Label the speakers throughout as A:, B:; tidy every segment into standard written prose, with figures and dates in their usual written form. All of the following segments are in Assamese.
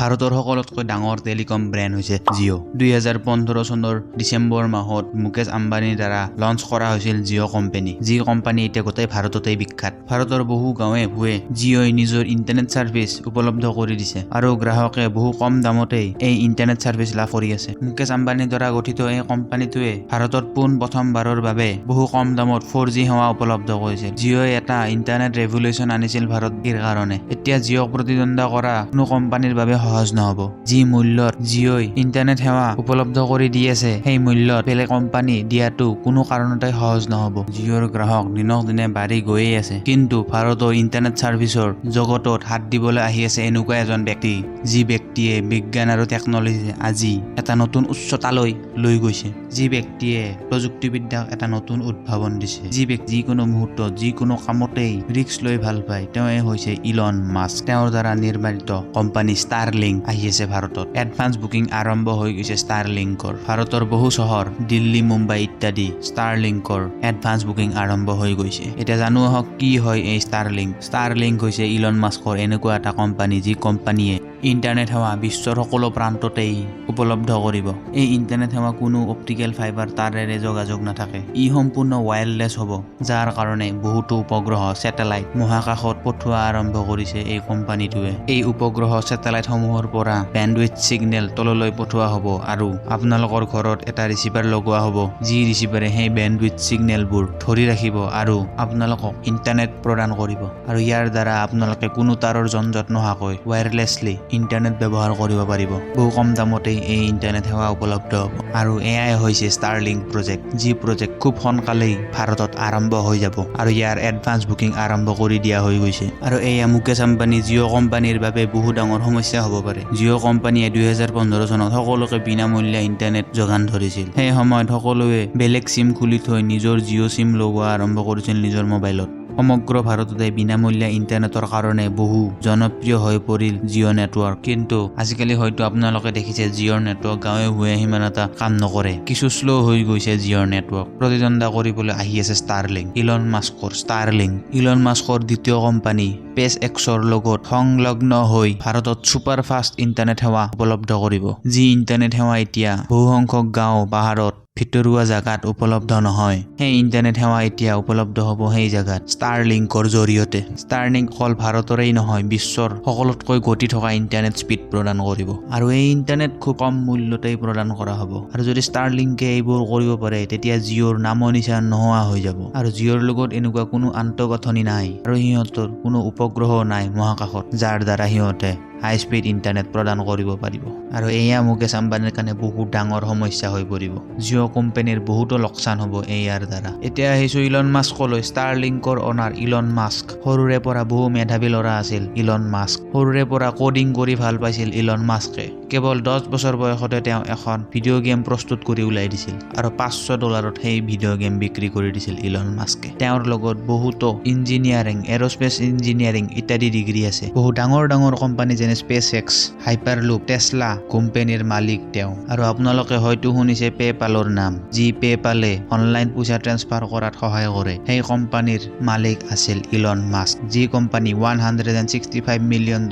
A: ভাৰতৰ সকলোতকৈ ডাঙৰ টেলিকম ব্ৰেণ্ড হৈছে জিঅ'। 2015 চনৰ ডিচেম্বৰ মাহত মুকেশ আম্বানীৰ দ্বাৰা লঞ্চ কৰা হৈছিল জিঅ' কোম্পানী। যি কোম্পানী এতিয়া গোটেই ভাৰততেই বিখ্যাত। ভাৰতৰ বহু গাঁৱে ভূঞে জিঅ'ই নিজৰ ইণ্টাৰনেট ছাৰ্ভিচ উপলব্ধ কৰি দিছে আৰু গ্ৰাহকে বহু কম দামতেই এই ইণ্টাৰনেট ছাৰ্ভিচ লাভ কৰি আছে। মুকেশ আম্বানীৰ দ্বাৰা গঠিত এই কোম্পানীটোৱে ভাৰতত প্ৰথমবাৰৰ বাবে বহু কম দামত 4G সেৱা উপলব্ধ কৰিছে। জিঅ'ই এটা ইণ্টাৰনেট ৰেভলিউচন আনিছিল ভাৰতৰ কাৰণে। এতিয়া জিঅ'ক প্ৰতিদ্বন্দ্বিতা কৰা কোনো কোম্পানীৰ বাবে সহজ নহ'ব। যি মূল্যত জিঅ'ই ইণ্টাৰনেট সেৱা উপলব্ধ কৰি দি আছে, সেই মূল্যত বেলেগ কোম্পানী দিয়াটো কোনো কাৰণতে সহজ নহ'ব। জিঅ'ৰ গ্ৰাহক দিনক দিনে বাঢ়ি গৈয়ে আছে, কিন্তু ভাৰতৰ ইণ্টাৰনেট ছাৰ্ভিচৰ জগতত হাত দিবলৈ আহি আছে এনেকুৱা এজন ব্যক্তি, যি ব্যক্তিয়ে বিজ্ঞান আৰু টেকনলজি আজি এটা নতুন উচ্চতালৈ লৈ গৈছে। যি ব্যক্তিয়ে প্ৰযুক্তিবিদ্যাক এটা নতুন উদ্ভাৱন দিছে। যি ব্যক্তি যিকোনো মুহূৰ্তত যিকোনো কামতেই ৰিস্ক লৈ ভাল পায়, তেওঁৱে হৈছে ইলন মাস্ক। তেওঁৰ দ্বাৰা নিৰ্মাণিত কোম্পানী ষ্টাৰলিংক আহি আছে ভাৰতত। এডভান্স বুকিং আৰম্ভ হৈ গৈছে ষ্টাৰলিংকৰ। ভাৰতৰ বহু চহৰ দিল্লী, মুম্বাই ইত্যাদি ষ্টাৰলিংকৰ এডভান্স বুকিং আৰম্ভ হৈ গৈছে। এতিয়া জানো আহক কি হয় এই ষ্টাৰলিংক। ষ্টাৰলিংক হৈছে ইলন মাস্কৰ এনেকুৱা এটা কোম্পানী, যি কোম্পানীয়ে ইণ্টাৰনেট সেৱা বিশ্বৰ সকলো প্ৰান্ততেই উপলব্ধ কৰিব। এই ইণ্টাৰনেট সেৱা কোনো অপটিকেল ফাইবাৰ তাৰেৰে যোগাযোগ নাথাকে। ই সম্পূৰ্ণ ৱায়াৰলেছ হ'ব, যাৰ কাৰণে বহুতো উপগ্ৰহ ছেটেলাইট মহাকাশত পঠোৱা আৰম্ভ কৰিছে এই কোম্পানীটোৱে। এই উপগ্ৰহ ছেটেলাইটসমূহৰ পৰা বেণ্ডউইথ ছিগনেল তললৈ পঠোৱা হ'ব আৰু আপোনালোকৰ ঘৰত এটা ৰিচিভাৰ লগোৱা হ'ব, যি ৰিচিভাৰে সেই বেণ্ডউইথ ছিগনেলবোৰ ধৰি ৰাখিব আৰু আপোনালোকক ইণ্টাৰনেট প্ৰদান কৰিব। আৰু ইয়াৰ দ্বাৰা আপোনালোকে কোনো তাৰৰ জঞ্জট নোহোৱাকৈ ৱায়াৰলেছলি ইণ্টাৰনেট ব্যৱহাৰ কৰিব পাৰিব। বহু কম দামতেই এই ইণ্টাৰনেট সেৱা উপলব্ধ হ'ব। আৰু এয়াই হৈছে ষ্টাৰলিংক প্ৰজেক্ট, যি প্ৰজেক্ট খুব সোনকালেই ভাৰতত আৰম্ভ হৈ যাব আৰু ইয়াৰ এডভান্স বুকিং আৰম্ভ কৰি দিয়া হৈ গৈছে। আৰু এয়া মুকেশ আম্বানী জিঅ' কোম্পানীৰ বাবে বহু ডাঙৰ সমস্যা হ'ব পাৰে। জিঅ' কোম্পানীয়ে 2015 চনত সকলোকে বিনামূলীয়া ইণ্টাৰনেট যোগান ধৰিছিল। সেই সময়ত সকলোৱে বেলেগ চিম খুলি থৈ নিজৰ জিঅ' চিম লগোৱা আৰম্ভ কৰিছিল নিজৰ মোবাইলত। সমগ্ৰ ভাৰততে বিনামূলীয়া ইণ্টাৰনেটৰ কাৰণে বহু জনপ্ৰিয় হৈ পৰিল জিঅ' নেটৱৰ্ক। কিন্তু আজিকালি হয়তো আপোনালোকে দেখিছে জিঅ'ৰ নেটৱৰ্ক গাঁৱে ভূঞে সিমান এটা কাম নকৰে। কিছু শ্ল' হৈ গৈছে জিঅ'ৰ নেটৱৰ্ক। প্ৰতিদ্বন্দ্বিতা কৰিবলৈ আহি আছে ষ্টাৰলিংক, ইলন মাস্কৰ ষ্টাৰলিংক। ইলন মাস্কৰ দ্বিতীয় কোম্পানী স্পেচ এক্সৰ লগত সংলগ্ন হৈ ভাৰতত ছুপাৰ ফাষ্ট ইণ্টাৰনেট সেৱা উপলব্ধ কৰিব। যি ইণ্টাৰনেট সেৱা এতিয়া বহু সংখ্যক গাঁও পাহাৰত ভিতৰুৱা জাগাত উপলব্ধ নহয়, সেই ইণ্টাৰনেট সেৱা এতিয়া উপলব্ধ হ'ব সেই জাগাত ষ্টাৰলিংকৰ জৰিয়তে। ষ্টাৰলিংক অকল ভাৰতৰেই নহয়, বিশ্বৰ সকলোতকৈ গতি থকা ইণ্টাৰনেট স্পীড প্ৰদান কৰিব। আৰু এই ইণ্টাৰনেট খুব কম মূল্যতেই প্ৰদান কৰা হ'ব। আৰু যদি ষ্টাৰলিংকে এইবোৰ কৰিব পাৰে, তেতিয়া জিঅ'ৰ নামৰ নিচান নোহোৱা হৈ যাব। আৰু জিঅ'ৰ লগত এনেকুৱা কোনো আন্তঃগাঁথনি নাই আৰু সিহঁতৰ কোনো উপগ্ৰহ নাই মহাকাশত, যাৰ দ্বাৰা সিহঁতে হাই স্পীড ইণ্টাৰনেট প্ৰদান কৰিব পাৰিব। আৰু এয়া মুকেশ আম্বানীৰ কাৰণে বহুত ডাঙৰ সমস্যা হৈ পৰিব। জিঅ' কোম্পানীৰ বহুতো লোকচান হ'ব ইয়াৰ দ্বাৰা। এতিয়া আহিছোঁ ইলন মাস্কলৈ। ষ্টাৰলিংকৰ অনাৰ ইলন মাস্ক। সৰুৰে পৰা বহু মেধাৱী ল'ৰা আছিল ইলন মাস্ক। সৰুৰে পৰা কোডিং কৰি ভাল পাইছিল ইলন মাস্কে। কেৱল 10 বছৰ বয়সতে তেওঁ এখন ভিডিঅ' গেম প্ৰস্তুত কৰি ওলাই দিছিল আৰু $500 সেই ভিডিঅ' গেম বিক্ৰী কৰি দিছিল ইলন মাস্কে। তেওঁৰ লগত বহুতো ইঞ্জিনিয়াৰিং, এৰস্পেচ ইঞ্জিনিয়াৰিং ইত্যাদি ডিগ্ৰী আছে। বহু ডাঙৰ ডাঙৰ কোম্পানী যেনে স্পেচ এক্স, হাইপাৰলুপ, টেছলা কোম্পানীৰ মালিক তেওঁ। আৰু আপোনালোকে হয়তো শুনিছে পে'পালৰ নাম। যি পে'পালে অনলাইন পইচা ট্ৰেন্সফাৰ কৰাত সহায় কৰে, সেই কোম্পানীৰ মালিক আছিল ইলন মাস্ক। যি কোম্পানী $165 মিলিয়ন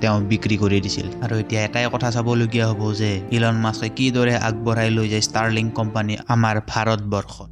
A: তেওঁ বিক্ৰী কৰি দিছিল। আৰু এতিয়া এটাই কথা চাবলগীয়া হ'ব যে ইলন মাস্কে কিদৰে আগবঢ়াই লৈ যায় ষ্টাৰলিংক কোম্পানী আমাৰ ভাৰতবৰ্ষত।